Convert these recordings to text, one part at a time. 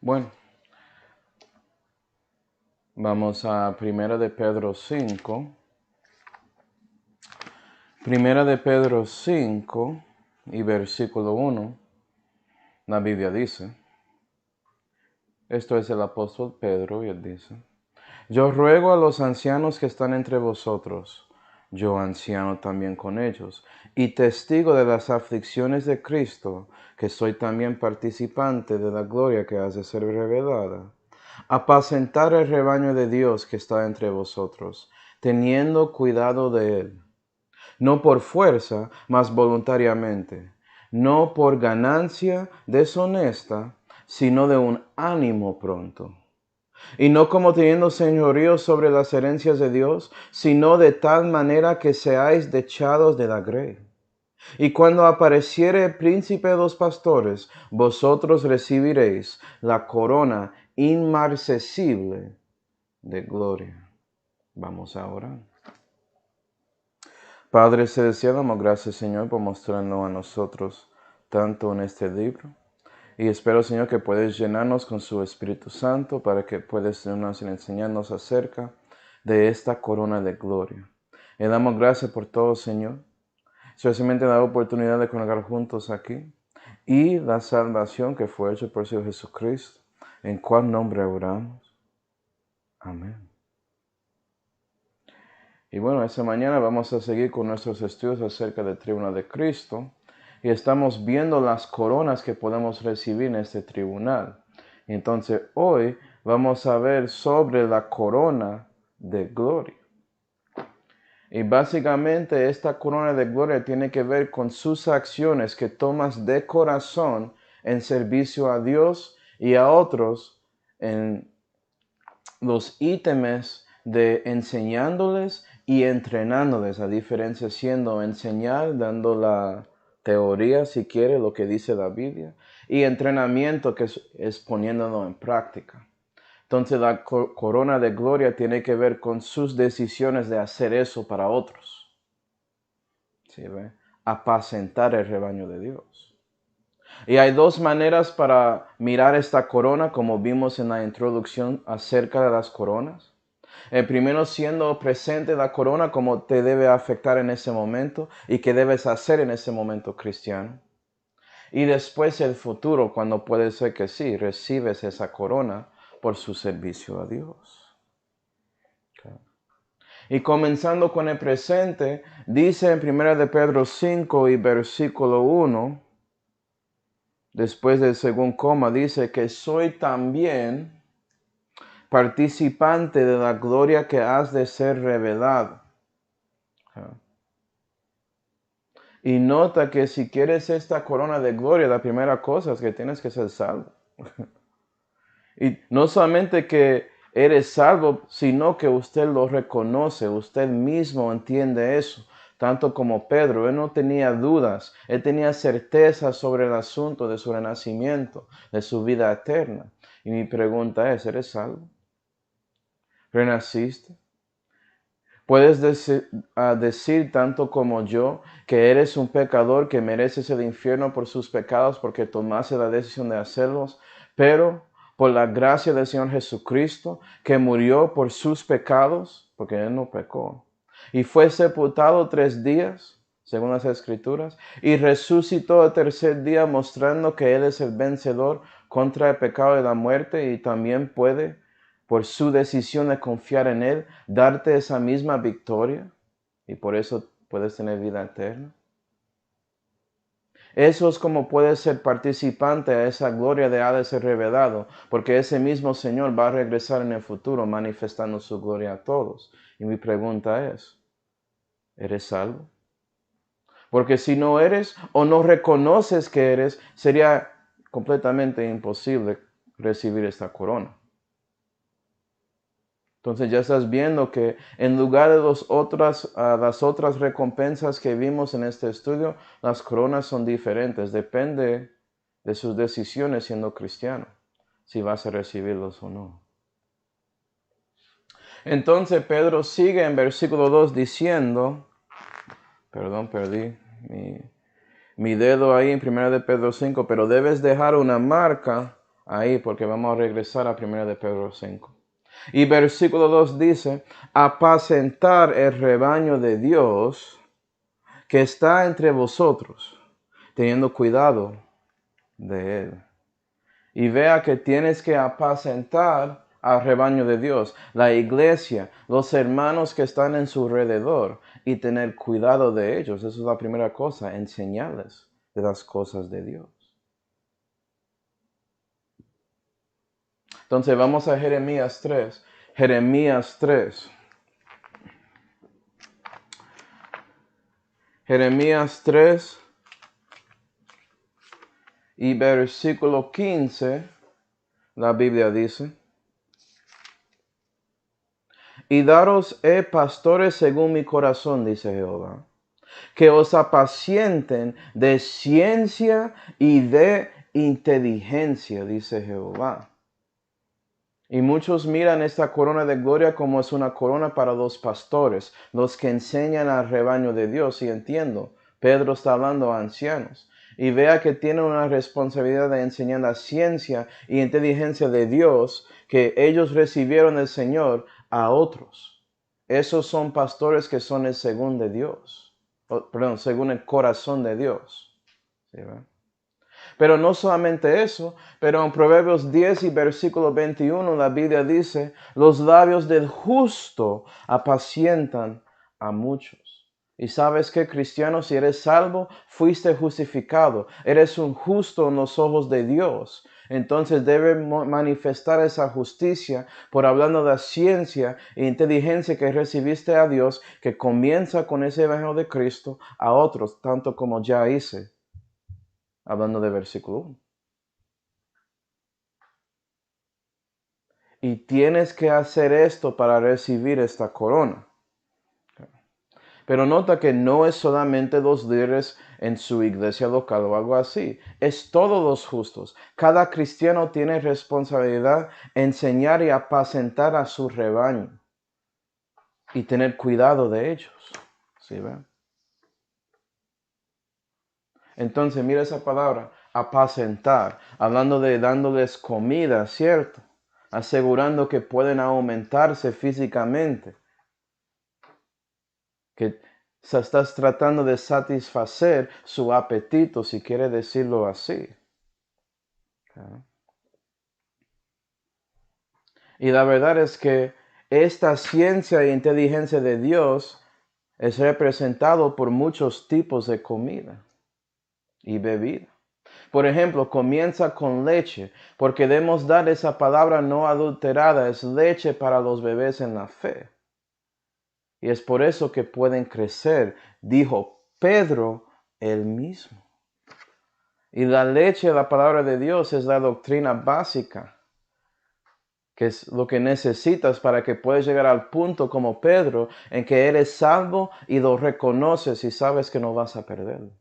Bueno, vamos a Primera de Pedro 5. Primera de Pedro 5 y versículo 1. La Biblia dice, esto es el apóstol Pedro y él dice, yo ruego a los ancianos que están entre vosotros, yo anciano también con ellos, y testigo de las aflicciones de Cristo, que soy también participante de la gloria que ha de ser revelada. Apacentar el rebaño de Dios que está entre vosotros, teniendo cuidado de él, no por fuerza, mas voluntariamente, no por ganancia deshonesta, sino de un ánimo pronto. Y no como teniendo señorío sobre las herencias de Dios, sino de tal manera que seáis dechados de la grey. Y cuando apareciere el príncipe de los pastores, vosotros recibiréis la corona inmarcesible de gloria. Vamos a orar. Padre celestial, damos gracias, Señor, por mostrarnos a nosotros tanto en este libro. Y espero, Señor, que puedes llenarnos con su Espíritu Santo para que puedas enseñarnos acerca de esta corona de gloria. Le damos gracias por todo, Señor. Especialmente la oportunidad de congregar juntos aquí y la salvación que fue hecha por Señor Jesucristo. ¿En cuál nombre oramos? Amén. Y bueno, esta mañana vamos a seguir con nuestros estudios acerca del tribunal de Cristo. Y estamos viendo las coronas que podemos recibir en este tribunal. Entonces hoy vamos a ver sobre la corona de gloria. Y básicamente esta corona de gloria tiene que ver con sus acciones que tomas de corazón en servicio a Dios y a otros en los ítems de enseñándoles y entrenándoles, a diferencia siendo enseñar, dando la teoría, si quiere, lo que dice la Biblia, y entrenamiento, que es poniéndolo en práctica. Entonces la corona de gloria tiene que ver con sus decisiones de hacer eso para otros. ¿Sí ve? Apacentar el rebaño de Dios. Y hay dos maneras para mirar esta corona, como vimos en la introducción acerca de las coronas. El primero, siendo presente la corona, como te debe afectar en ese momento y qué debes hacer en ese momento, cristiano. Y después el futuro, cuando puede ser que sí, recibes esa corona por su servicio a Dios. Okay. Y comenzando con el presente, dice en 1 de Pedro 5 y versículo 1, después del según coma, dice que soy también participante de la gloria que has de ser revelado. Y nota que si quieres esta corona de gloria, la primera cosa es que tienes que ser salvo. Y no solamente que eres salvo, sino que usted lo reconoce, usted mismo entiende eso. Tanto como Pedro, él no tenía dudas, él tenía certeza sobre el asunto de su renacimiento, de su vida eterna. Y mi pregunta es, ¿eres salvo? ¿Renaciste? Puedes decir tanto como yo que eres un pecador que mereces el infierno por sus pecados porque tomaste la decisión de hacerlos, pero por la gracia del Señor Jesucristo que murió por sus pecados, porque Él no pecó, y fue sepultado 3 días, según las Escrituras, y resucitó el tercer día mostrando que Él es el vencedor contra el pecado y la muerte y también puede, por su decisión de confiar en Él, darte esa misma victoria y por eso puedes tener vida eterna. Eso es como puedes ser participante a esa gloria de ha de ser revelado, porque ese mismo Señor va a regresar en el futuro manifestando su gloria a todos. Y mi pregunta es, ¿eres salvo? Porque si no eres o no reconoces que eres, sería completamente imposible recibir esta corona. Entonces ya estás viendo que en lugar de las otras recompensas que vimos en este estudio, las coronas son diferentes. Depende de sus decisiones siendo cristiano, si vas a recibirlos o no. Entonces Pedro sigue en versículo 2 diciendo, perdí mi dedo ahí en 1 de Pedro 5, pero debes dejar una marca ahí porque vamos a regresar a 1 de Pedro 5. Y versículo 2 dice, apacentar el rebaño de Dios que está entre vosotros, teniendo cuidado de él. Y vea que tienes que apacentar al rebaño de Dios, la iglesia, los hermanos que están en su alrededor y tener cuidado de ellos. Esa es la primera cosa, enseñarles de las cosas de Dios. Entonces vamos a Jeremías 3. Jeremías 3. Jeremías 3 y versículo 15, la Biblia dice, y daros pastores según mi corazón, dice Jehová, que os apacienten de ciencia y de inteligencia, dice Jehová. Y muchos miran esta corona de gloria como es una corona para los pastores, los que enseñan al rebaño de Dios. Y entiendo, Pedro está hablando a ancianos. Y vea que tienen una responsabilidad de enseñar la ciencia y inteligencia de Dios que ellos recibieron del Señor a otros. Esos son pastores que son el según de Dios. Según el corazón de Dios. ¿Sí, verdad? Pero no solamente eso, pero en Proverbios 10 y versículo 21 la Biblia dice, los labios del justo apacientan a muchos. Y sabes que, cristiano, si eres salvo, fuiste justificado. Eres un justo en los ojos de Dios. Entonces debe manifestar esa justicia por hablando de la ciencia e inteligencia que recibiste a Dios, que comienza con ese evangelio de Cristo a otros, tanto como ya hice. Hablando de versículo 1. Y tienes que hacer esto para recibir esta corona. Pero nota que no es solamente los líderes en su iglesia local o algo así. Es todos los justos. Cada cristiano tiene responsabilidad enseñar y apacentar a su rebaño. Y tener cuidado de ellos. ¿Sí ven? Entonces mira esa palabra, apacentar. Hablando de dándoles comida, ¿cierto? Asegurando que pueden aumentarse físicamente. Que estás tratando de satisfacer su apetito, si quiere decirlo así. ¿Okay? Y la verdad es que esta ciencia e inteligencia de Dios es representado por muchos tipos de comida y bebida. Por ejemplo, comienza con leche, porque debemos dar esa palabra no adulterada, es leche para los bebés en la fe. Y es por eso que pueden crecer, dijo Pedro él mismo. Y la leche, la palabra de Dios, es la doctrina básica, que es lo que necesitas para que puedas llegar al punto como Pedro, en que eres salvo y lo reconoces y sabes que no vas a perderlo.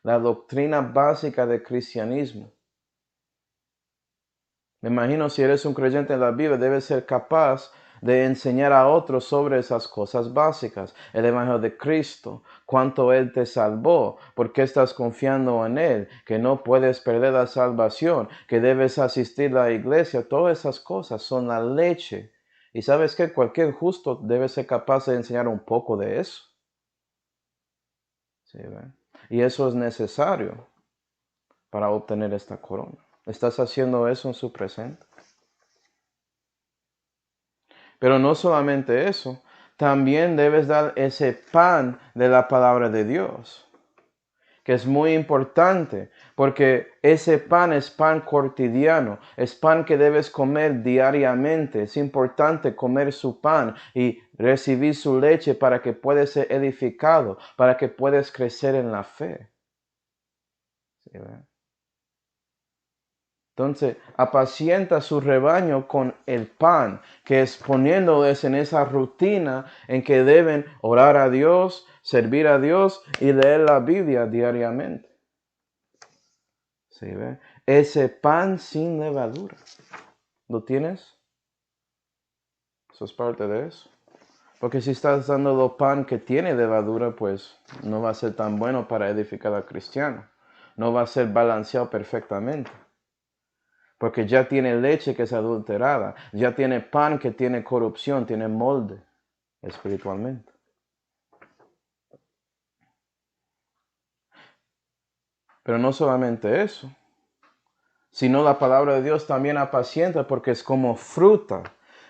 La doctrina básica del cristianismo. Me imagino si eres un creyente en la Biblia, debes ser capaz de enseñar a otros sobre esas cosas básicas. El Evangelio de Cristo, cuánto Él te salvó, por qué estás confiando en Él, que no puedes perder la salvación, que debes asistir a la iglesia. Todas esas cosas son la leche. Y sabes que cualquier justo debe ser capaz de enseñar un poco de eso. ¿Sí, ven? Y eso es necesario para obtener esta corona. ¿Estás haciendo eso en su presente? Pero no solamente eso, también debes dar ese pan de la palabra de Dios, que es muy importante, porque ese pan es pan cotidiano, es pan que debes comer diariamente. Es importante comer su pan y recibir su leche para que puedas ser edificado, para que puedas crecer en la fe. ¿Sí, verdad? Entonces, apacienta su rebaño con el pan, que es poniéndoles en esa rutina en que deben orar a Dios, servir a Dios y leer la Biblia diariamente. ¿Sí, ve? Ese pan sin levadura. ¿Lo tienes? Eso es parte de eso. Porque si estás dando pan que tiene levadura, pues no va a ser tan bueno para edificar al cristiano. No va a ser balanceado perfectamente. porque ya tiene leche que es adulterada, ya tiene pan que tiene corrupción, tiene molde espiritualmente. Pero no solamente eso, sino la palabra de Dios también apacienta porque es como fruta,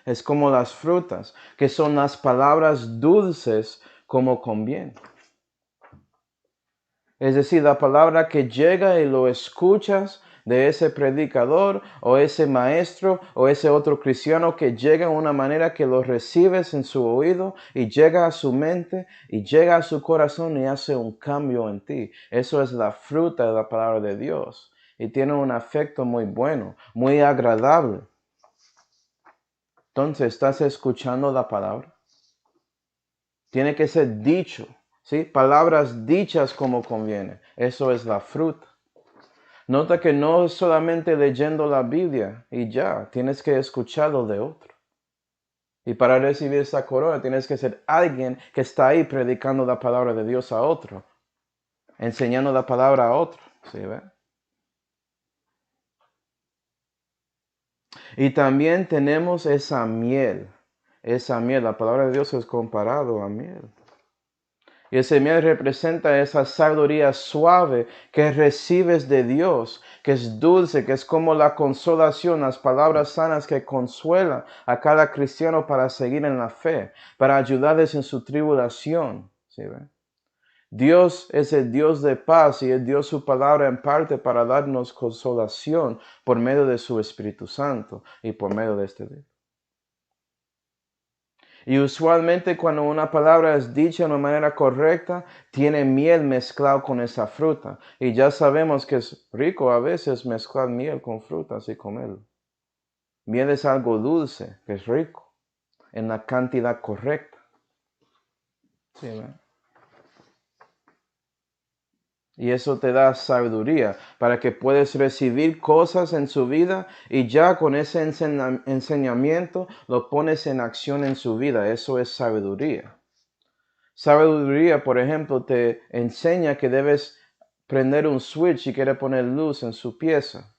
es como las frutas, que son las palabras dulces como conviene. Es decir, la palabra que llega y lo escuchas de ese predicador o ese maestro o ese otro cristiano que llega de una manera que lo recibes en su oído y llega a su mente y llega a su corazón y hace un cambio en ti. Eso es la fruta de la palabra de Dios y tiene un afecto muy bueno, muy agradable. Entonces, ¿estás escuchando la palabra? Tiene que ser dicho, ¿sí? Palabras dichas como conviene. Eso es la fruta. Nota que no es solamente leyendo la Biblia y ya, tienes que escucharlo de otro. Y para recibir esa corona tienes que ser alguien que está ahí predicando la palabra de Dios a otro, enseñando la palabra a otro. ¿Sí ve? Y también tenemos esa miel, la palabra de Dios es comparado a miel. Y ese miel representa esa sabiduría suave que recibes de Dios, que es dulce, que es como la consolación, las palabras sanas que consuelan a cada cristiano para seguir en la fe, para ayudarles en su tribulación. ¿Sí ve? Dios es el Dios de paz y Él dio su palabra en parte para darnos consolación por medio de su Espíritu Santo y por medio de este libro. Y usualmente cuando una palabra es dicha de una manera correcta, tiene miel mezclado con esa fruta. Y ya sabemos que es rico a veces mezclar miel con frutas y comerlo. Miel es algo dulce, que es rico, en la cantidad correcta. Sí, ¿verdad? Y eso te da sabiduría para que puedas recibir cosas en su vida y ya con ese enseñamiento lo pones en acción en su vida. Eso es sabiduría. Sabiduría, por ejemplo, te enseña que debes prender un switch si quieres poner luz en su pieza.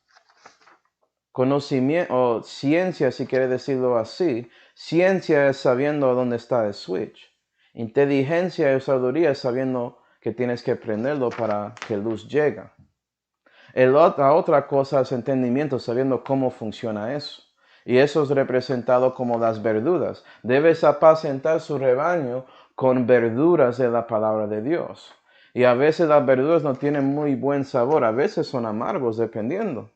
Conocimiento o ciencia, si quieres decirlo así, ciencia es sabiendo dónde está el switch. Inteligencia y sabiduría es sabiendo que tienes que prenderlo para que luz llegue. La otra cosa es entendimiento, sabiendo cómo funciona eso. Y eso es representado como las verduras. Debes apacentar su rebaño con verduras de la palabra de Dios. Y a veces las verduras no tienen muy buen sabor, a veces son amargos, dependiendo.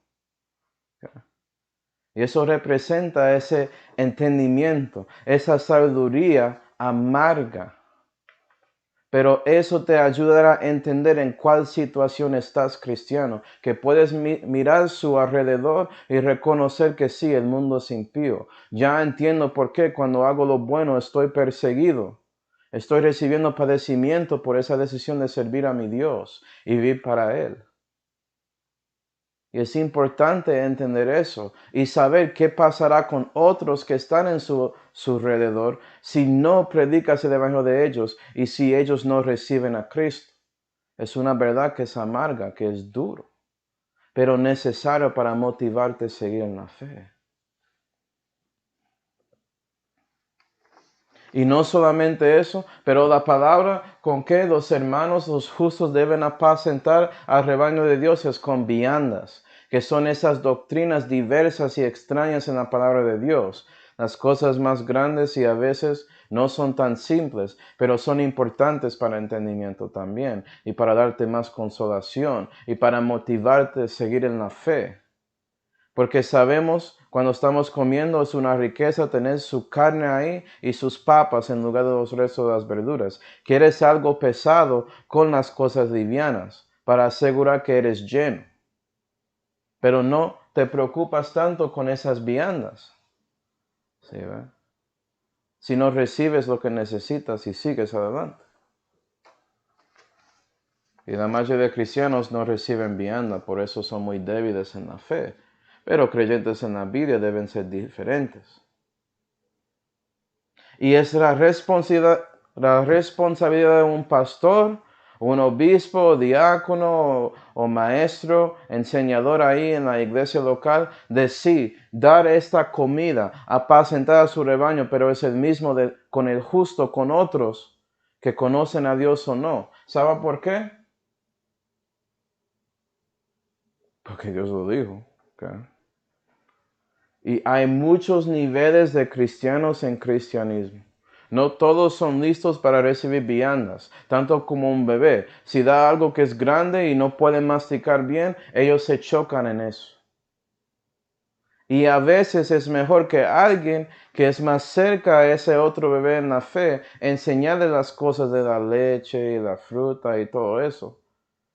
Y eso representa ese entendimiento, esa sabiduría amarga. Pero eso te ayudará a entender en cuál situación estás cristiano, que puedes mirar su alrededor y reconocer que sí, el mundo es impío. Ya entiendo por qué cuando hago lo bueno estoy perseguido. Estoy recibiendo padecimiento por esa decisión de servir a mi Dios y vivir para Él. Y es importante entender eso y saber qué pasará con otros que están en su alrededor si no predicas el evangelio de ellos y si ellos no reciben a Cristo. Es una verdad que es amarga, que es duro, pero necesario para motivarte a seguir en la fe. Y no solamente eso, pero la palabra con que los hermanos, los justos, deben apacentar al rebaño de Dios es con viandas, que son esas doctrinas diversas y extrañas en la palabra de Dios. Las cosas más grandes y a veces no son tan simples, pero son importantes para entendimiento también, y para darte más consolación, y para motivarte a seguir en la fe. Porque sabemos cuando estamos comiendo es una riqueza tener su carne ahí y sus papas en lugar de los restos de las verduras. Quieres algo pesado con las cosas livianas para asegurar que eres lleno. Pero no te preocupas tanto con esas viandas. ¿Sí, ve? Si no recibes lo que necesitas y sigues adelante. Y la mayoría de cristianos no reciben vianda, por eso son muy débiles en la fe. Pero creyentes en la Biblia deben ser diferentes. Y es la responsabilidad de un pastor Un obispo, diácono o maestro, enseñador ahí en la iglesia local, de sí, dar esta comida, apacentar a su rebaño, pero es el mismo con el justo, con otros que conocen a Dios o no. ¿Sabe por qué? Porque Dios lo dijo. Okay. Y hay muchos niveles de cristianos en cristianismo. No todos son listos para recibir viandas, tanto como un bebé. Si da algo que es grande y no pueden masticar bien, ellos se chocan en eso. Y a veces es mejor que alguien que es más cerca a ese otro bebé en la fe, enseñarle las cosas de la leche y la fruta y todo eso,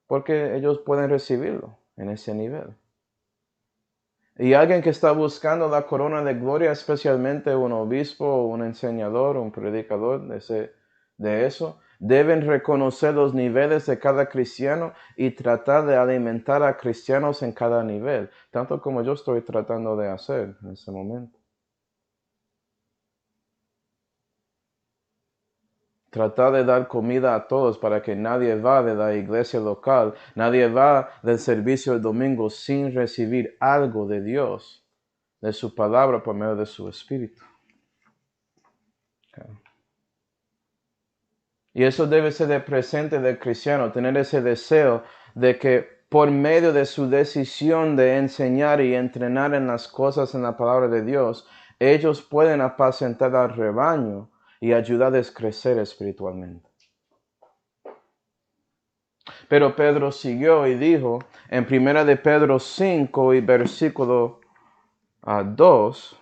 porque ellos pueden recibirlo en ese nivel. Y alguien que está buscando la corona de gloria, especialmente un obispo, un enseñador, un predicador de eso, deben reconocer los niveles de cada cristiano y tratar de alimentar a cristianos en cada nivel, tanto como yo estoy tratando de hacer en este momento. Tratar de dar comida a todos para que nadie va de la iglesia local, nadie va del servicio del domingo sin recibir algo de Dios, de su palabra por medio de su espíritu. Okay. Y eso debe ser el presente del cristiano, tener ese deseo de que por medio de su decisión de enseñar y entrenar en las cosas en la palabra de Dios, ellos pueden apacentar al rebaño y ayudarles a crecer espiritualmente. Pero Pedro siguió y dijo en 1 de Pedro 5 y versículo 2,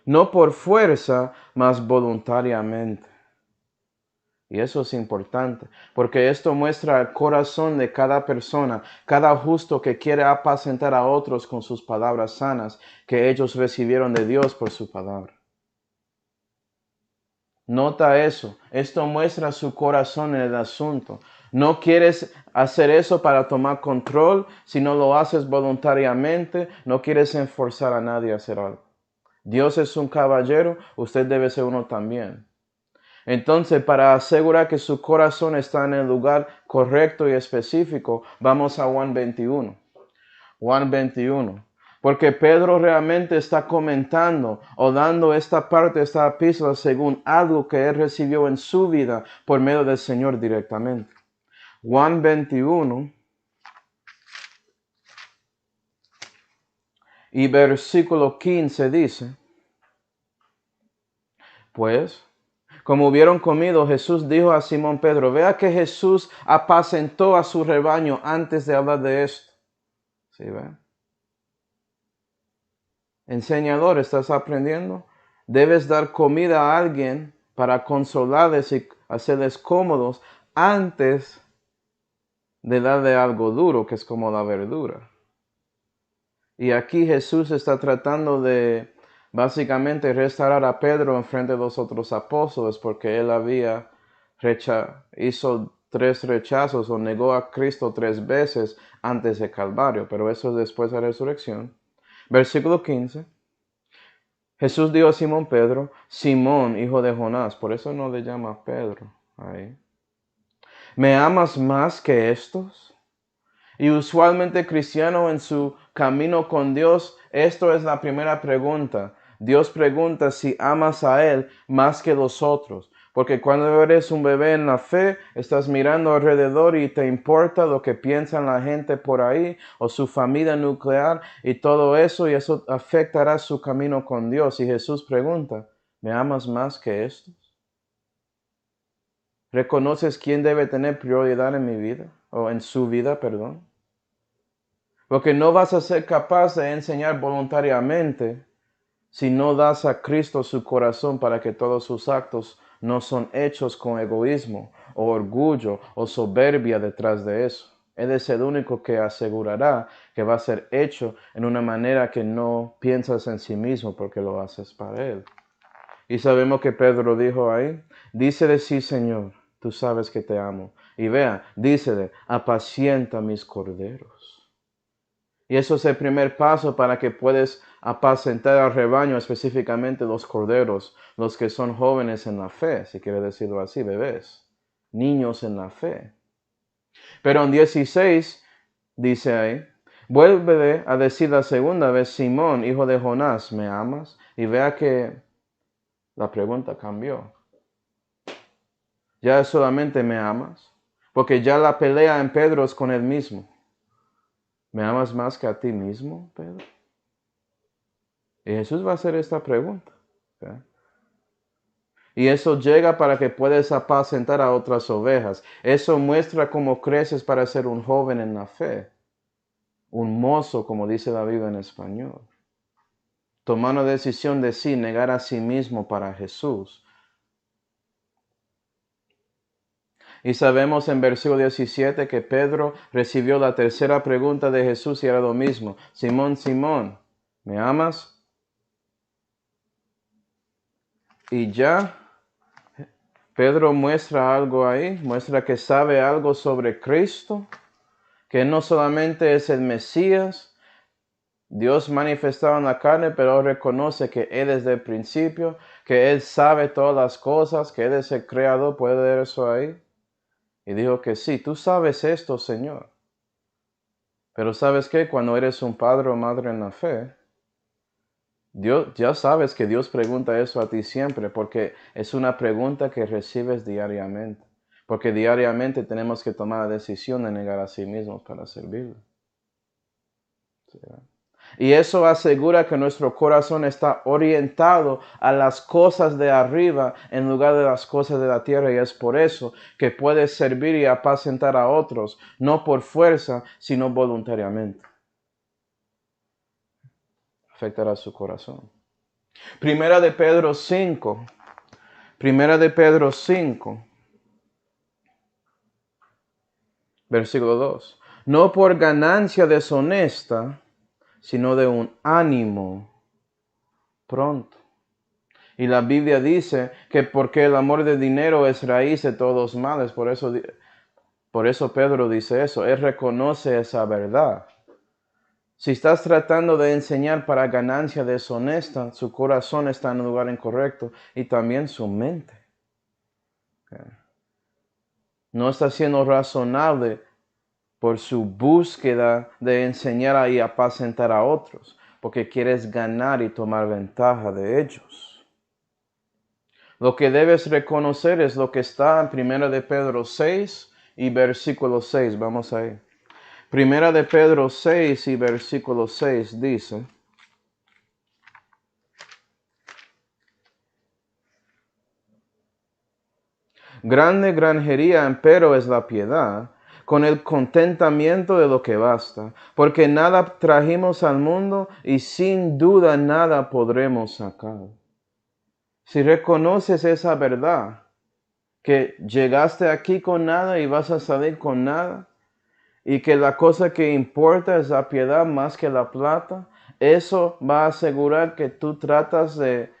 no por fuerza, mas voluntariamente. Y eso es importante, porque esto muestra el corazón de cada persona, cada justo que quiere apacentar a otros con sus palabras sanas que ellos recibieron de Dios por su palabra. Nota eso, esto muestra su corazón en el asunto. No quieres hacer eso para tomar control, sino lo haces voluntariamente, no quieres enforzar a nadie a hacer algo. Dios es un caballero, usted debe ser uno también. Entonces, para asegurar que su corazón está en el lugar correcto y específico, vamos a Juan 21. Juan 21. Porque Pedro realmente está comentando o dando esta parte, esta epístola, según algo que él recibió en su vida por medio del Señor directamente. Juan 21 y versículo 15 dice, pues, como hubieron comido, Jesús dijo a Simón Pedro, vea que Jesús apacentó a su rebaño antes de hablar de esto. ¿Sí ven? Enseñador, ¿estás aprendiendo? Debes dar comida a alguien para consolarles y hacerles cómodos antes de darle algo duro, que es como la verdura. Y aquí Jesús está tratando de básicamente restaurar a Pedro en frente de los otros apóstoles porque él hizo 3 rechazos o negó a Cristo 3 veces antes de Calvario, pero eso es después de la resurrección. Versículo 15. Jesús dijo a Simón Pedro, Simón, hijo de Jonás, por eso no le llama Pedro ahí. ¿Me amas más que estos? Y usualmente cristiano en su camino con Dios, esto es la primera pregunta. Dios pregunta si amas a Él más que los otros. Porque cuando eres un bebé en la fe, estás mirando alrededor y te importa lo que piensan la gente por ahí o su familia nuclear y todo eso, y eso afectará su camino con Dios. Y Jesús pregunta, ¿me amas más que estos? ¿Reconoces quién debe tener prioridad en mi vida? O en su vida, perdón. Porque no vas a ser capaz de enseñar voluntariamente si no das a Cristo su corazón para que todos sus actos no son hechos con egoísmo o orgullo o soberbia detrás de eso. Él es el único que asegurará que va a ser hecho en una manera que no piensas en sí mismo porque lo haces para Él. Y sabemos que Pedro dijo ahí, dícele sí, Señor, tú sabes que te amo. Y vea, dícele, apacienta mis corderos. Y eso es el primer paso para que puedas apacentar al rebaño, específicamente los corderos, los que son jóvenes en la fe, si quiere decirlo así, bebés, niños en la fe. Pero en 16 dice ahí, vuelve a decir la segunda vez, Simón, hijo de Jonás, ¿me amas? Y vea que la pregunta cambió. Ya solamente me amas, porque ya la pelea en Pedro es con él mismo. ¿Me amas más que a ti mismo, Pedro? Y Jesús va a hacer esta pregunta. ¿Okay? Y eso llega para que puedas apacentar a otras ovejas. Eso muestra cómo creces para ser un joven en la fe. Un mozo, como dice la Biblia en español. Tomar una decisión de sí, negar a sí mismo para Jesús. Y sabemos en versículo 17 que Pedro recibió la tercera pregunta de Jesús y era lo mismo. Simón, Simón, ¿me amas? Y ya Pedro muestra algo ahí, muestra que sabe algo sobre Cristo, que no solamente es el Mesías, Dios manifestado en la carne, pero reconoce que Él es del principio, que Él sabe todas las cosas, que Él es el creador. ¿Puede leer eso ahí? Y dijo que sí, tú sabes esto, Señor. Pero ¿sabes qué? Cuando eres un padre o madre en la fe, Dios, ya sabes que Dios pregunta eso a ti siempre, porque es una pregunta que recibes diariamente. Porque diariamente tenemos que tomar la decisión de negar a sí mismos para servirle. ¿Sí? Y eso asegura que nuestro corazón está orientado a las cosas de arriba en lugar de las cosas de la tierra. Y es por eso que puedes servir y apacentar a otros, no por fuerza, sino voluntariamente. Afectará su corazón. Primera de Pedro 5. Primera de Pedro 5. Versículo 2. No por ganancia deshonesta, sino de un ánimo pronto. Y la Biblia dice que porque el amor del dinero es raíz de todos los males. Por eso Pedro dice eso. Él reconoce esa verdad. Si estás tratando de enseñar para ganancia deshonesta, su corazón está en el lugar incorrecto y también su mente. Okay. No está siendo razonable por su búsqueda de enseñar y apacentar a otros, porque quieres ganar y tomar ventaja de ellos. Lo que debes reconocer es lo que está en 1 de Pedro 6 y versículo 6. Vamos ahí. 1 de Pedro 6 y versículo 6 dice: grande granjería, empero, es la piedad, con el contentamiento de lo que basta, porque nada trajimos al mundo y sin duda nada podremos sacar. Si reconoces esa verdad, que llegaste aquí con nada y vas a salir con nada, y que la cosa que importa es la piedad más que la plata, eso va a asegurar que tú tratas de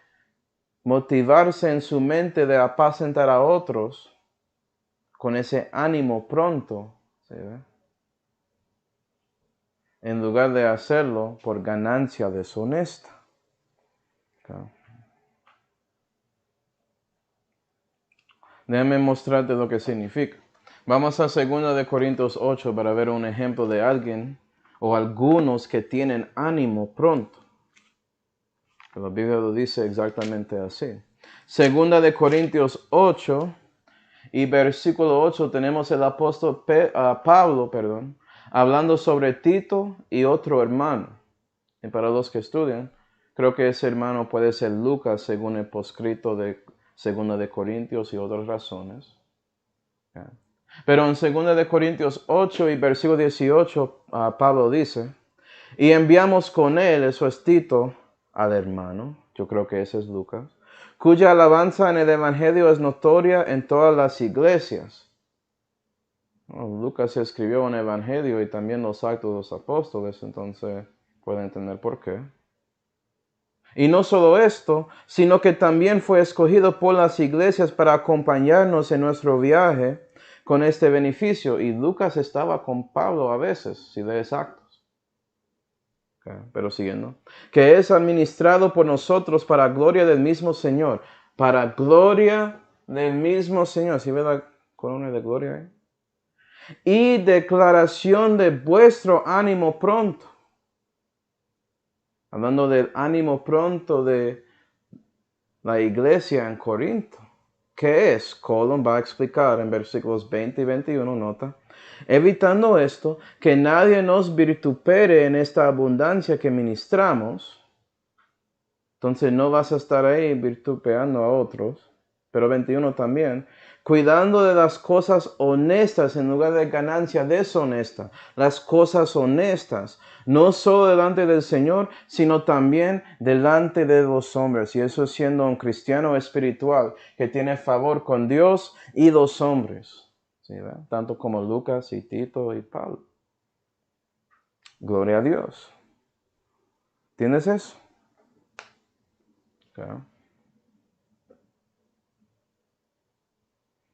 motivarse en su mente de apacentar a otros con ese ánimo pronto, ¿sí? En lugar de hacerlo por ganancia deshonesta. Okay. Déjame mostrarte lo que significa. Vamos a 2 de Corintios 8 para ver un ejemplo de alguien o algunos que tienen ánimo pronto. La Biblia lo dice exactamente así. 2 de Corintios 8 y versículo 8 tenemos el apóstol Pablo, hablando sobre Tito y otro hermano. Y para los que estudian, creo que ese hermano puede ser Lucas, según el poscrito de 2 de Corintios y otras razones. Okay. Pero en 2 de Corintios 8 y versículo 18, Pablo dice: y enviamos con él, eso es Tito, al hermano, yo creo que ese es Lucas, cuya alabanza en el evangelio es notoria en todas las iglesias. Lucas escribió un evangelio y también los actos de los apóstoles, entonces pueden entender por qué. Y no solo esto, sino que también fue escogido por las iglesias para acompañarnos en nuestro viaje con este beneficio. Y Lucas estaba con Pablo a veces, si lees Actos. Okay, pero siguiendo. Que es administrado por nosotros para gloria del mismo Señor. Para gloria del mismo Señor. ¿Sí ve la corona de gloria ahí? y declaración de vuestro ánimo pronto. Hablando del ánimo pronto de la iglesia en Corinto. ¿Qué es? Colón va a explicar en versículos 20 y 21, nota. Evitando esto, que nadie nos vitupere en esta abundancia que ministramos. Entonces no vas a estar ahí vituperando a otros. Pero 21 también. Cuidando de las cosas honestas en lugar de ganancia deshonesta. Las cosas honestas. No solo delante del Señor, sino también delante de los hombres. Y eso siendo un cristiano espiritual que tiene favor con Dios y los hombres. ¿Sí, verdad? Tanto como Lucas y Tito y Pablo. Gloria a Dios. ¿Tienes eso? Okay.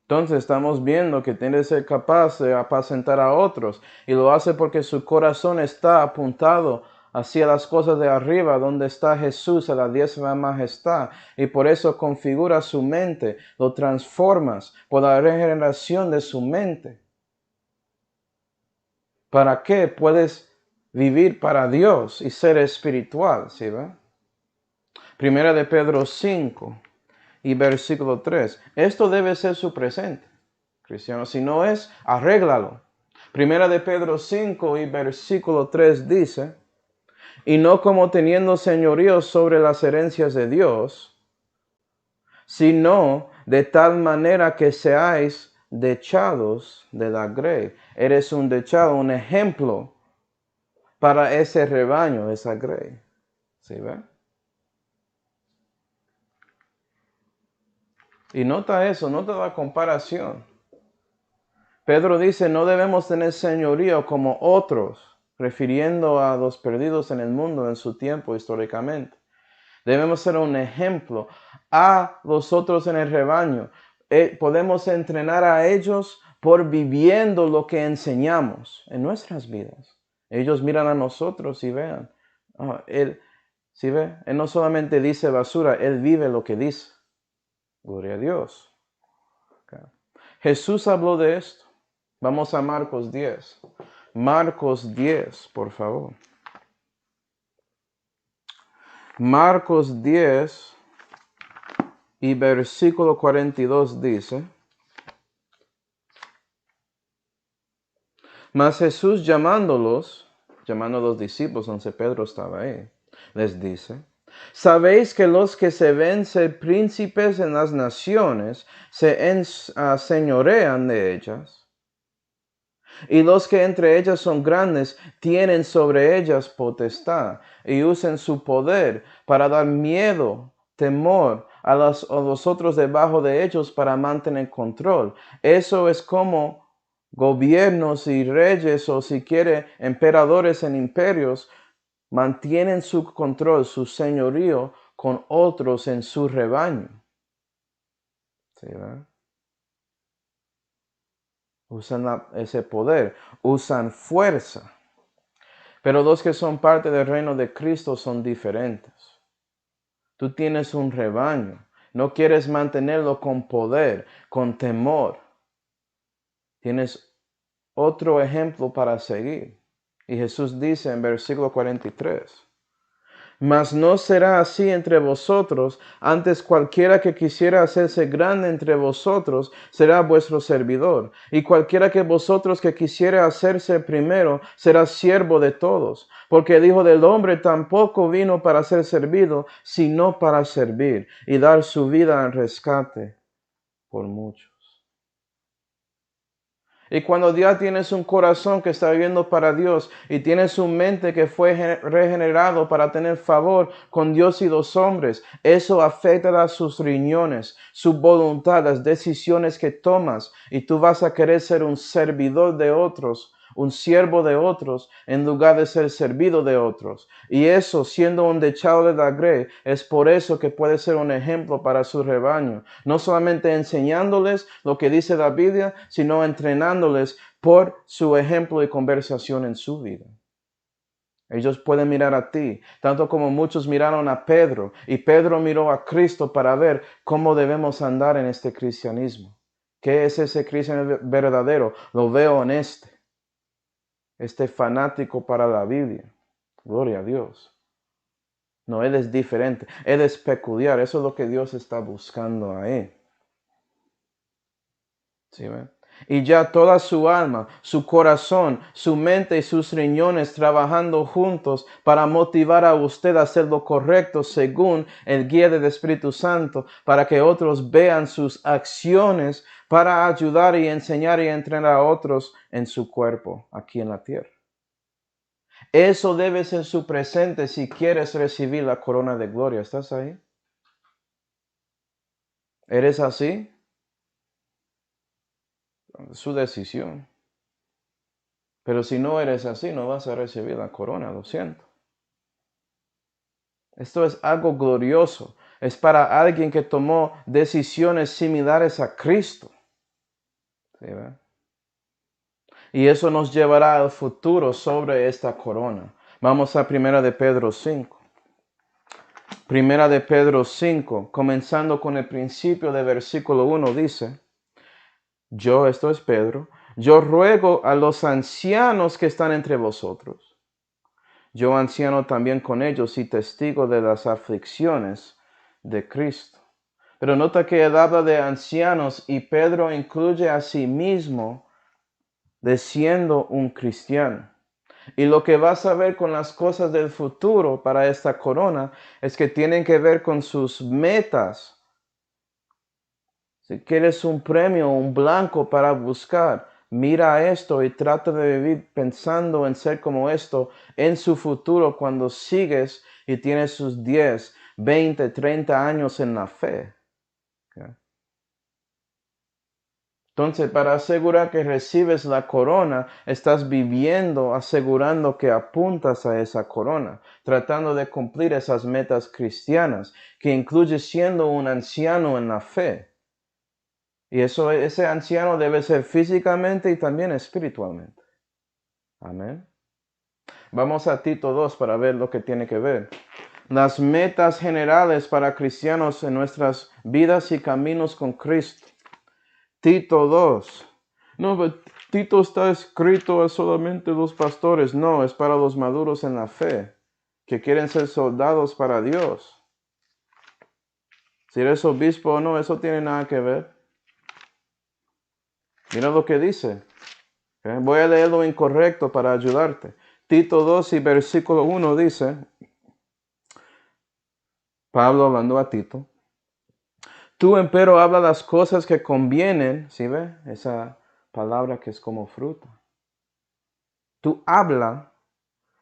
Entonces estamos viendo que tiene que ser capaz de apacentar a otros y lo hace porque su corazón está apuntado hacia las cosas de arriba, donde está Jesús a la diestra majestad, y por eso configura su mente, lo transformas por la regeneración de su mente. ¿Para qué? Puedes vivir para Dios y ser espiritual, ¿sí ve? Primera de Pedro 5 y versículo 3. Esto debe ser su presente. Cristiano, si no es, arréglalo. Primera de Pedro 5 y versículo 3 dice, y no como teniendo señorío sobre las herencias de Dios, sino de tal manera que seáis dechados de la grey. Eres un dechado, un ejemplo para ese rebaño, esa grey. ¿Sí ve? Y nota eso, nota la comparación. Pedro dice, no debemos tener señorío como otros, refiriendo a los perdidos en el mundo en su tiempo históricamente. Debemos ser un ejemplo a los otros en el rebaño. Podemos entrenar a ellos por viviendo lo que enseñamos en nuestras vidas. Ellos miran a nosotros y vean. Él, ¿sí ve? Él no solamente dice basura, él vive lo que dice. Gloria a Dios. Okay. Jesús habló de esto. Vamos a Marcos 10. Marcos 10, por favor. Marcos 10 y versículo 42 dice, mas Jesús llamando a los discípulos, donde Pedro estaba ahí, les dice, sabéis que los que se ven ser príncipes en las naciones se enseñorean de ellas. Y los que entre ellas son grandes tienen sobre ellas potestad y usan su poder para dar miedo, temor a los otros debajo de ellos para mantener control. Eso es como gobiernos y reyes o si quiere emperadores en imperios mantienen su control, su señorío con otros en su rebaño. ¿Sí, verdad? Usan ese poder, usan fuerza. Pero los que son parte del reino de Cristo son diferentes. Tú tienes un rebaño. No quieres mantenerlo con poder, con temor. Tienes otro ejemplo para seguir. Y Jesús dice en versículo 43. Mas no será así entre vosotros, antes cualquiera que quisiera hacerse grande entre vosotros será vuestro servidor, y cualquiera que vosotros que quisiera hacerse primero será siervo de todos, porque el Hijo del Hombre tampoco vino para ser servido, sino para servir y dar su vida en rescate por muchos. Y cuando ya tienes un corazón que está viviendo para Dios y tienes una mente que fue regenerado para tener favor con Dios y los hombres, eso afecta a sus riñones, su voluntad, las decisiones que tomas y tú vas a querer ser un servidor de otros, un siervo de otros en lugar de ser servido de otros. Y eso, siendo un dechado de la grey, es por eso que puede ser un ejemplo para su rebaño. No solamente enseñándoles lo que dice la Biblia, sino entrenándoles por su ejemplo y conversación en su vida. Ellos pueden mirar a ti, tanto como muchos miraron a Pedro, y Pedro miró a Cristo para ver cómo debemos andar en este cristianismo. ¿Qué es ese cristiano verdadero? Lo veo en este fanático para la Biblia. Gloria a Dios. No, él es diferente, él es peculiar. Eso es lo que Dios está buscando ahí. ¿Sí ven? Y ya toda su alma, su corazón, su mente y sus riñones trabajando juntos para motivar a usted a hacer lo correcto según el guía del Espíritu Santo, para que otros vean sus acciones para ayudar y enseñar y entrenar a otros en su cuerpo aquí en la tierra. Eso debe ser su presente si quieres recibir la corona de gloria. ¿Estás ahí? ¿Eres así? Su decisión. Pero si no eres así, no vas a recibir la corona, lo siento. Esto es algo glorioso. Es para alguien que tomó decisiones similares a Cristo. ¿Sí, verdad? Y eso nos llevará al futuro sobre esta corona. Vamos a 1 de Pedro 5. 1 de Pedro 5, comenzando con el principio de versículo 1, dice: esto es Pedro, yo ruego a los ancianos que están entre vosotros. Yo anciano también con ellos y testigo de las aflicciones de Cristo. Pero nota que él habla de ancianos y Pedro incluye a sí mismo de siendo un cristiano. Y lo que vas a ver con las cosas del futuro para esta corona es que tienen que ver con sus metas. Si quieres un premio, un blanco para buscar, mira esto y trata de vivir pensando en ser como esto en su futuro cuando sigues y tienes sus 10, 20, 30 años en la fe. Okay. Entonces, para asegurar que recibes la corona, estás viviendo, asegurando que apuntas a esa corona, tratando de cumplir esas metas cristianas, que incluye siendo un anciano en la fe. Y ese anciano debe ser físicamente y también espiritualmente. Amén. Vamos a Tito 2 para ver lo que tiene que ver. Las metas generales para cristianos en nuestras vidas y caminos con Cristo. Tito 2. No, pero Tito está escrito a solamente los pastores. No, es para los maduros en la fe, que quieren ser soldados para Dios. Si eres obispo o no, eso tiene nada que ver. Mira lo que dice. ¿Okay? Voy a leer lo incorrecto para ayudarte. Tito 2 y versículo 1 dice, Pablo hablando a Tito, tú empero habla las cosas que convienen, ¿sí ve? Esa palabra que es como fruta. Tú habla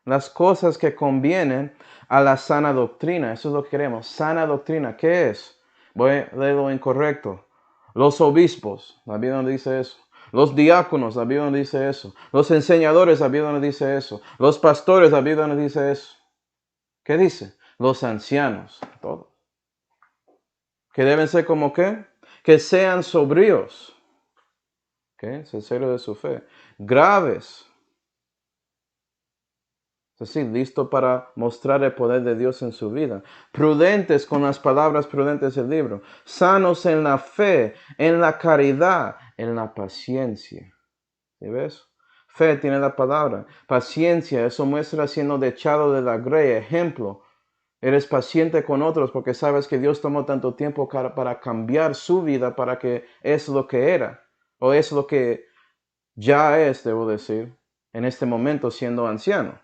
las cosas que convienen a la sana doctrina. Eso es lo que queremos. Sana doctrina. ¿Qué es? Voy a leer lo incorrecto. Los obispos, la Biblia no dice eso. Los diáconos, la Biblia no dice eso. Los enseñadores, la Biblia no dice eso. Los pastores, la Biblia no dice eso. ¿Qué dice? Los ancianos, todos. Que deben ser como qué? Que sean sobrios. ¿Qué? Sinceros de su fe. Graves. Es decir, listo para mostrar el poder de Dios en su vida. Prudentes con las palabras prudentes del libro. Sanos en la fe, en la caridad, en la paciencia. ¿Sí ves? Fe tiene la palabra. Paciencia, eso muestra siendo dechado de la grey. Ejemplo, eres paciente con otros porque sabes que Dios tomó tanto tiempo para cambiar su vida para que es lo que era. O es lo que ya es, debo decir, en este momento siendo anciano.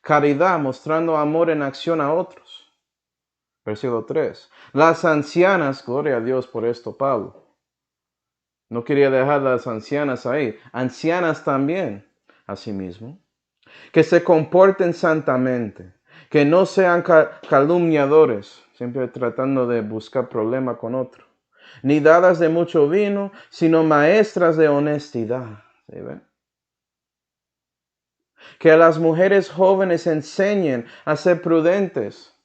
Caridad, mostrando amor en acción a otros. Versículo 3. Las ancianas, gloria a Dios por esto, Pablo. No quería dejar las ancianas ahí. Ancianas también, asimismo. Que se comporten santamente. Que no sean calumniadores, siempre tratando de buscar problema con otro. Ni dadas de mucho vino, sino maestras de honestidad. ¿Sí ven? Que a las mujeres jóvenes enseñen a ser prudentes.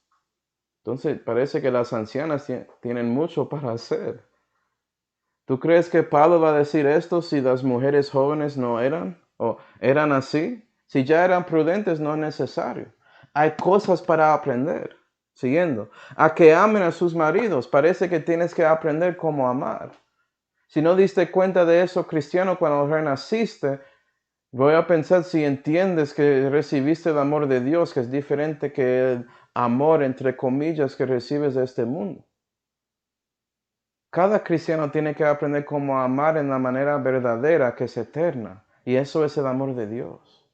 Entonces parece que las ancianas tienen mucho para hacer. ¿Tú crees que Pablo va a decir esto si las mujeres jóvenes no eran o eran así? Si ya eran prudentes no es necesario. Hay cosas para aprender. Siguiendo. A que amen a sus maridos. Parece que tienes que aprender cómo amar. Si no diste cuenta de eso, cristiano, cuando renaciste, voy a pensar si entiendes que recibiste el amor de Dios, que es diferente que el amor, entre comillas, que recibes de este mundo. Cada cristiano tiene que aprender cómo amar en la manera verdadera, que es eterna. Y eso es el amor de Dios.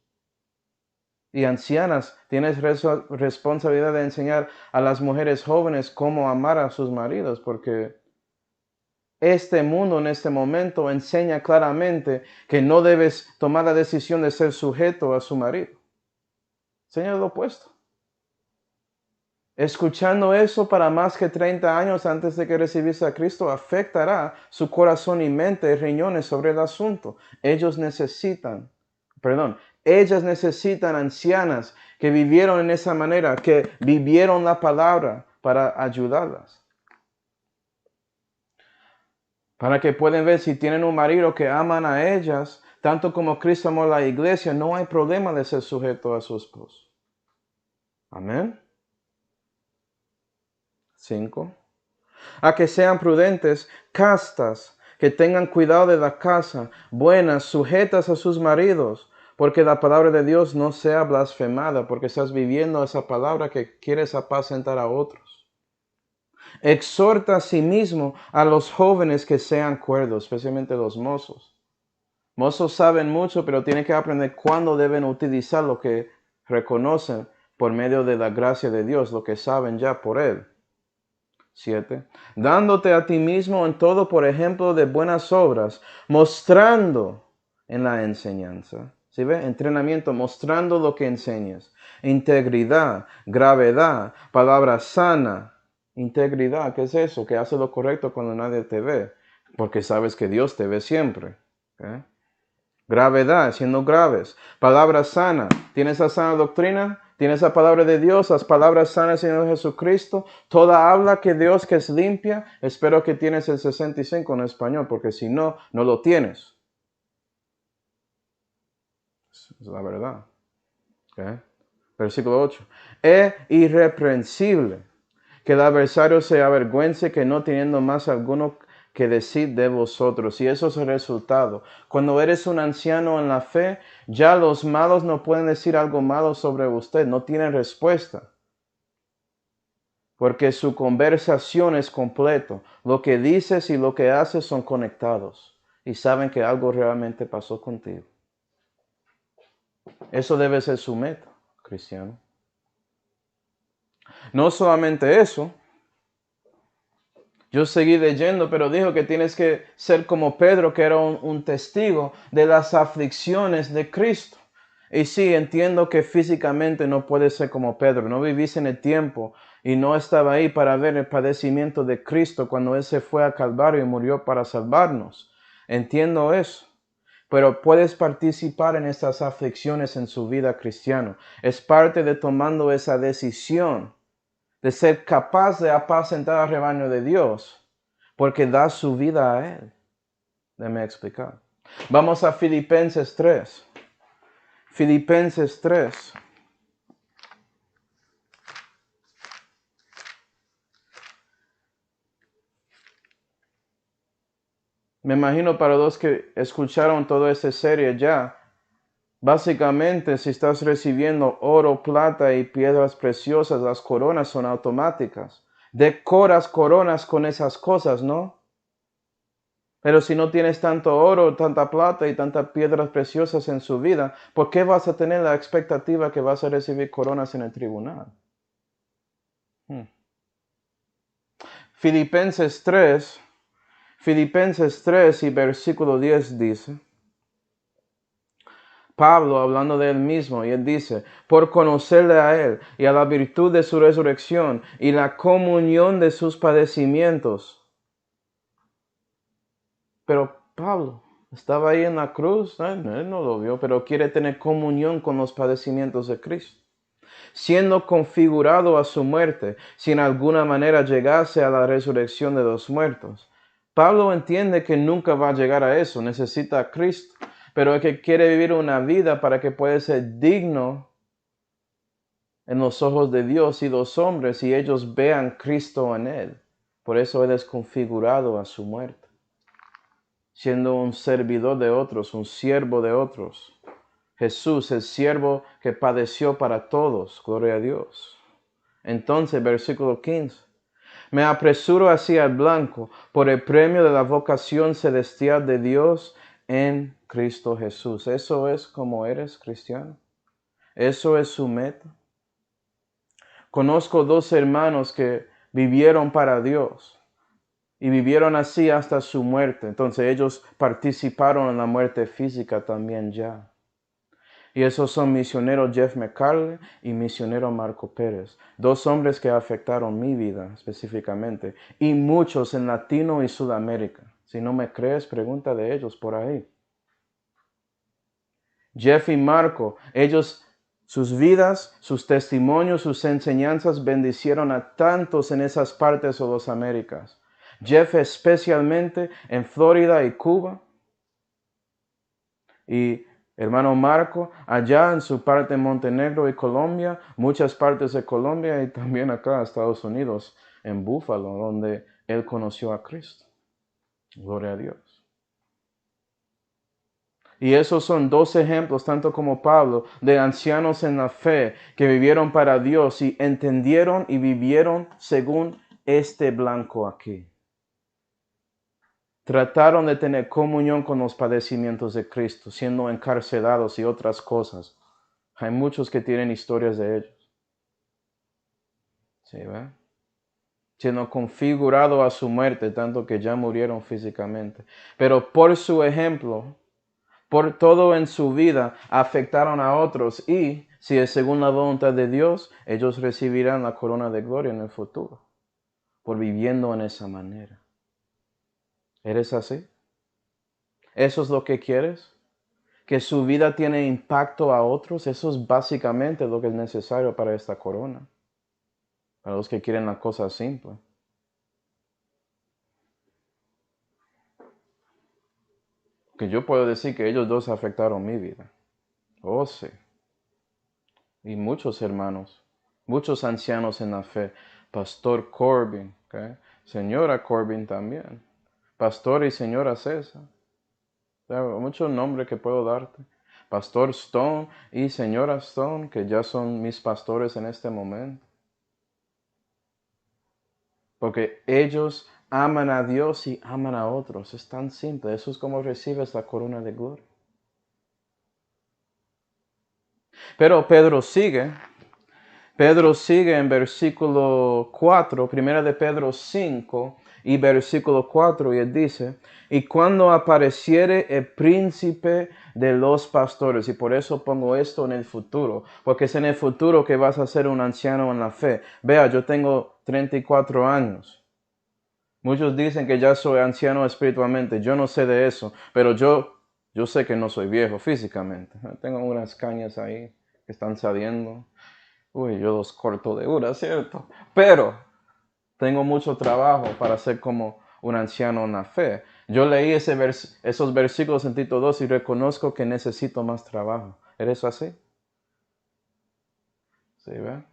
Y ancianas, tienes responsabilidad de enseñar a las mujeres jóvenes cómo amar a sus maridos, porque este mundo en este momento enseña claramente que no debes tomar la decisión de ser sujeto a su marido. Enseña lo opuesto. Escuchando eso para más que 30 años antes de que recibiese a Cristo afectará su corazón y mente y riñones sobre el asunto. Ellas necesitan ancianas que vivieron en esa manera, que vivieron la palabra para ayudarlas. Para que puedan ver si tienen un marido que aman a ellas, tanto como Cristo amó a la iglesia, no hay problema de ser sujeto a su esposo. Amén. 5. A que sean prudentes, castas, que tengan cuidado de la casa, buenas, sujetas a sus maridos, porque la palabra de Dios no sea blasfemada, porque estás viviendo esa palabra que quieres apacentar a otros. Exhorta asimismo a los jóvenes que sean cuerdos, especialmente los mozos. Mozos saben mucho, pero tienen que aprender cuándo deben utilizar lo que reconocen por medio de la gracia de Dios, lo que saben ya por Él. 7. Dándote a ti mismo en todo por ejemplo de buenas obras, mostrando en la enseñanza. ¿Sí ve? Entrenamiento, mostrando lo que enseñas. Integridad, gravedad, palabra sana. Integridad, ¿qué es eso? Que hace lo correcto cuando nadie te ve. Porque sabes que Dios te ve siempre. ¿Okay? Gravedad, siendo graves. Palabra sana. ¿Tienes la sana doctrina? ¿Tienes la palabra de Dios? Las palabras sanas del Señor Jesucristo. Toda habla que Dios que es limpia. Espero que tienes el 65 en español, porque si no, no lo tienes. Es la verdad. ¿Okay? Versículo 8. Es irreprensible. Que el adversario se avergüence, que no teniendo más alguno que decir de vosotros. Y eso es el resultado. Cuando eres un anciano en la fe, ya los malos no pueden decir algo malo sobre usted. No tienen respuesta. Porque su conversación es completo. Lo que dices y lo que haces son conectados. Y saben que algo realmente pasó contigo. Eso debe ser su meta, cristiano. No solamente eso. Yo seguí leyendo, pero dijo que tienes que ser como Pedro, que era un testigo de las aflicciones de Cristo. Y sí, entiendo que físicamente no puedes ser como Pedro. No vivís en el tiempo y no estaba ahí para ver el padecimiento de Cristo cuando Él se fue a Calvario y murió para salvarnos. Entiendo eso. Pero puedes participar en estas aflicciones en su vida cristiana. Es parte de tomando esa decisión de ser capaz de apacentar al rebaño de Dios, porque da su vida a Él. Déjame explicar. Vamos a Filipenses 3. Filipenses 3. Me imagino para los que escucharon toda esta serie ya, básicamente si estás recibiendo oro, plata y piedras preciosas, las coronas son automáticas. Decoras coronas con esas cosas, ¿no? Pero si no tienes tanto oro, tanta plata y tantas piedras preciosas en su vida, ¿por qué vas a tener la expectativa que vas a recibir coronas en el tribunal? Filipenses 3 y versículo 10 dice, Pablo hablando de él mismo, y él dice, por conocerle a él y a la virtud de su resurrección y la comunión de sus padecimientos. Pero Pablo estaba ahí en la cruz, él no lo vio, pero quiere tener comunión con los padecimientos de Cristo. Siendo configurado a su muerte, si en alguna manera llegase a la resurrección de los muertos. Pablo entiende que nunca va a llegar a eso, necesita a Cristo, pero es que quiere vivir una vida para que pueda ser digno en los ojos de Dios y los hombres y ellos vean Cristo en él. Por eso él es configurado a su muerte. siendo un servidor de otros, un siervo de otros. Jesús, el siervo que padeció para todos, gloria a Dios. Entonces, versículo 15. Me apresuro hacia el blanco por el premio de la vocación celestial de Dios en Cristo Jesús. ¿Eso es como eres cristiano? ¿Eso es su meta? Conozco dos hermanos que vivieron para Dios y vivieron así hasta su muerte. Entonces ellos participaron en la muerte física también ya. Y esos son misionero Jeff McCarley y misionero Marco Pérez. Dos hombres que afectaron mi vida específicamente. Y muchos en Latino y Sudamérica. Si no me crees, pregunta de ellos por ahí. Jeff y Marco, ellos, sus vidas, sus testimonios, sus enseñanzas bendicieron a tantos en esas partes de las Américas. Jeff especialmente en Florida y Cuba. Y hermano Marco, allá en su parte de Montenegro y Colombia, muchas partes de Colombia y también acá en Estados Unidos, en Búfalo, donde él conoció a Cristo. Gloria a Dios. Y esos son dos ejemplos, tanto como Pablo, de ancianos en la fe que vivieron para Dios y entendieron y vivieron según este blanco aquí. Trataron de tener comunión con los padecimientos de Cristo, siendo encarcelados y otras cosas. Hay muchos que tienen historias de ellos. ¿Sí, ve? Siendo configurado a su muerte, tanto que ya murieron físicamente. Pero por su ejemplo, por todo en su vida, afectaron a otros. Y si es según la voluntad de Dios, ellos recibirán la corona de gloria en el futuro. Por viviendo en esa manera. ¿Eres así? ¿Eso es lo que quieres? ¿Que su vida tiene impacto a otros? Eso es básicamente lo que es necesario para esta corona. Para los que quieren la cosa simple. Que yo puedo decir que ellos dos afectaron mi vida. Oh, sí. Y muchos hermanos, muchos ancianos en la fe. Pastor Corbin, ¿okay? Señora Corbin también. Pastor y señora César. Muchos nombres que puedo darte. Pastor Stone y señora Stone, que ya son mis pastores en este momento. Porque ellos aman a Dios y aman a otros. Es tan simple. Eso es como recibes la corona de gloria. Pero Pedro sigue. Pedro sigue en versículo 4, primera de Pedro 5 y versículo 4, y él dice, y cuando apareciere el príncipe de los pastores, y por eso pongo esto en el futuro, porque es en el futuro que vas a ser un anciano en la fe. Vea, yo tengo 34 años. Muchos dicen que ya soy anciano espiritualmente. Yo no sé de eso, pero yo sé que no soy viejo físicamente. Tengo unas cañas ahí que están saliendo. Uy, yo los corto de una, ¿cierto? Pero tengo mucho trabajo para ser como un anciano en la fe. Yo leí esos versículos en Tito 2 y reconozco que necesito más trabajo. ¿Eres así? ¿Sí, ve?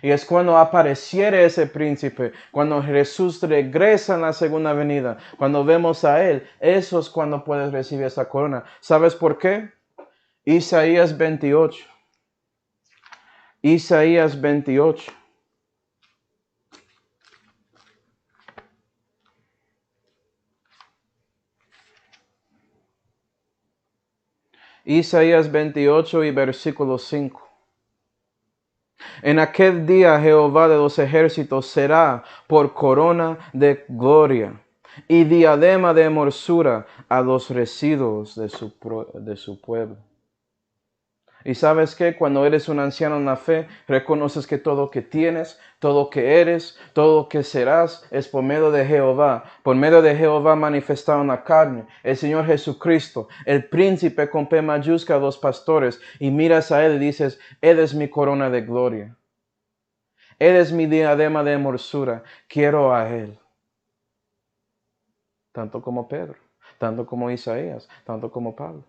Y es cuando apareciere ese príncipe, cuando Jesús regresa en la segunda venida, cuando vemos a Él, eso es cuando puedes recibir esa corona. ¿Sabes por qué? Isaías 28. Isaías 28. Isaías 28 y versículo 5. En aquel día Jehová de los ejércitos será por corona de gloria y diadema de hermosura a los residuos de su pueblo. Y sabes que cuando eres un anciano en la fe, reconoces que todo lo que tienes, todo lo que eres, todo lo que serás es por medio de Jehová. Por medio de Jehová manifestado en la carne, el Señor Jesucristo, el príncipe con P mayúscula, los pastores. Y miras a Él y dices, Él es mi corona de gloria. Él es mi diadema de hermosura. Quiero a Él. Tanto como Pedro, tanto como Isaías, tanto como Pablo.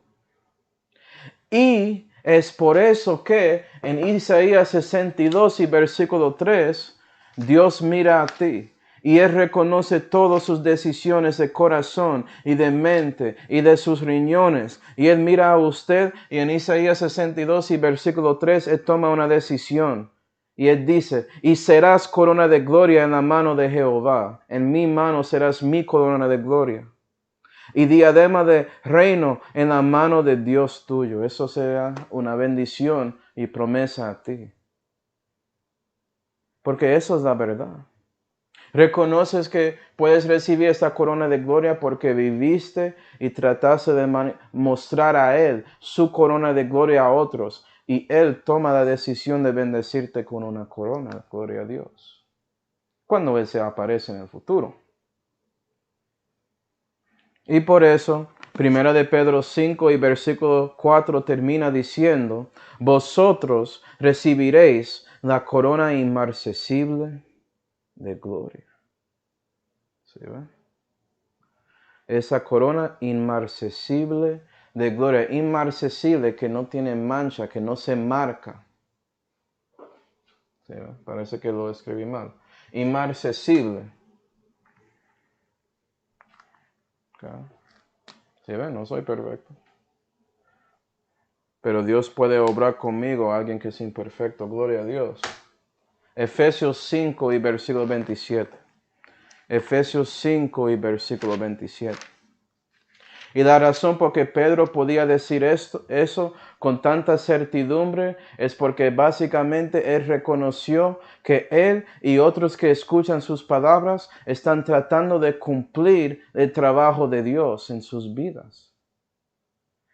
Y es por eso que en Isaías 62 y versículo 3, Dios mira a ti Y Él reconoce todas sus decisiones de corazón y de mente y de sus riñones. Y Él mira a usted y en Isaías 62 y versículo 3, Él toma una decisión. Y Él dice, y serás corona de gloria en la mano de Jehová. En mi mano serás mi corona de gloria. Y diadema de reino en la mano de Dios tuyo. Eso será una bendición y promesa a ti. Porque eso es la verdad. Reconoces que puedes recibir esta corona de gloria porque viviste y trataste de mostrar a Él su corona de gloria a otros. Y Él toma la decisión de bendecirte con una corona, gloria a Dios. Cuando Él se aparece en el futuro. Y por eso, 1 de Pedro 5 y versículo 4 termina diciendo, vosotros recibiréis la corona inmarcesible de gloria. ¿Sí, ve? Esa corona inmarcesible de gloria, inmarcesible que no tiene mancha, que no se marca. ¿Sí, ve? Parece que lo escribí mal. Inmarcesible. Okay. ¿Sí, ve? No soy perfecto. Pero Dios puede obrar conmigo, alguien que es imperfecto. Gloria a Dios. Efesios 5 y versículo 27. Efesios 5 y versículo 27. Y la razón por que Pedro podía decir eso con tanta certidumbre es porque básicamente él reconoció que él y otros que escuchan sus palabras están tratando de cumplir el trabajo de Dios en sus vidas.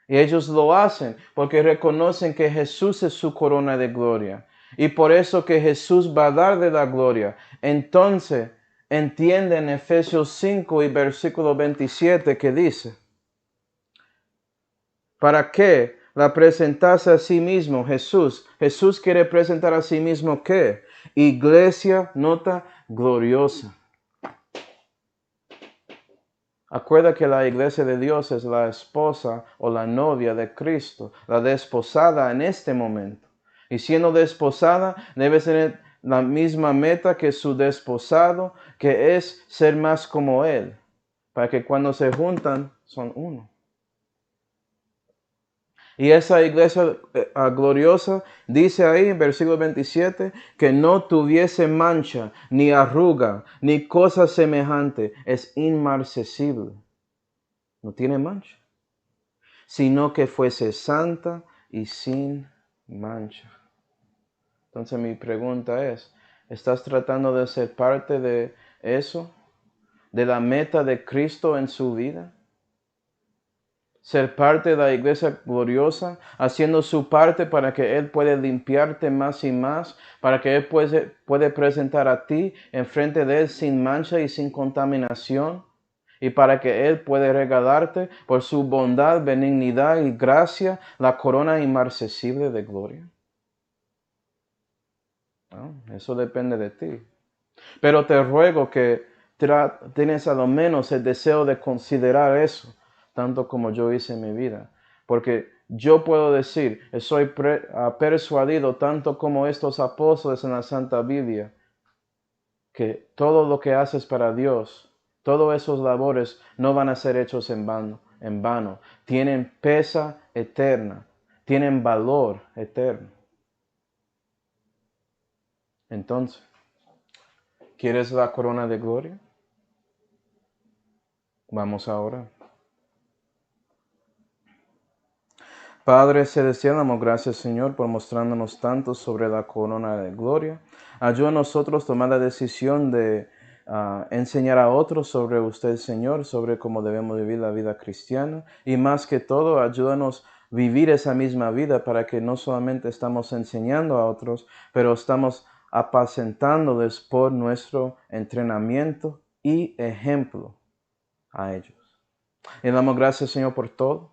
Y ellos lo hacen porque reconocen que Jesús es su corona de gloria. Y por eso que Jesús va a dar de la gloria. Entonces, entienden Efesios 5 y versículo 27 que dice, ¿para qué la presentase a sí mismo Jesús? Jesús quiere presentar a sí mismo ¿qué? Iglesia, nota, gloriosa. Acuerda que la iglesia de Dios es la esposa o la novia de Cristo, la desposada en este momento. Y siendo desposada, debe tener la misma meta que su desposado, que es ser más como Él, para que cuando se juntan son uno. Y esa iglesia gloriosa dice ahí en versículo 27 que no tuviese mancha, ni arruga, ni cosa semejante, es inmarcesible. No tiene mancha, sino que fuese santa y sin mancha. Entonces mi pregunta es, ¿estás tratando de ser parte de eso? ¿De la meta de Cristo en su vida? Ser parte de la iglesia gloriosa, haciendo su parte para que Él pueda limpiarte más y más, para que Él puede presentar a ti enfrente de Él sin mancha y sin contaminación, y para que Él pueda regalarte por su bondad, benignidad y gracia la corona inmarcesible de gloria. ¿No? Eso depende de ti. Pero te ruego que tienes a lo menos el deseo de considerar eso, tanto como yo hice en mi vida. Porque yo puedo decir, soy persuadido tanto como estos apóstoles en la Santa Biblia, que todo lo que haces para Dios, todos esos labores no van a ser hechos en vano. Tienen pesa eterna, tienen valor eterno. Entonces, ¿quieres la corona de gloria? Vamos ahora. Padre celestial, damos gracias, Señor, por mostrándonos tanto sobre la corona de gloria. Ayuda a nosotros a tomar la decisión de enseñar a otros sobre usted, Señor, sobre cómo debemos vivir la vida cristiana. Y más que todo, ayúdanos a vivir esa misma vida para que no solamente estamos enseñando a otros, pero estamos apacentándoles por nuestro entrenamiento y ejemplo a ellos. Y damos gracias, Señor, por todo,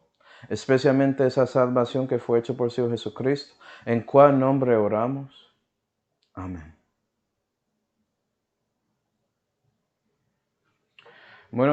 especialmente esa salvación que fue hecha por el Señor Jesucristo, en cuál nombre oramos. Amén. Bueno,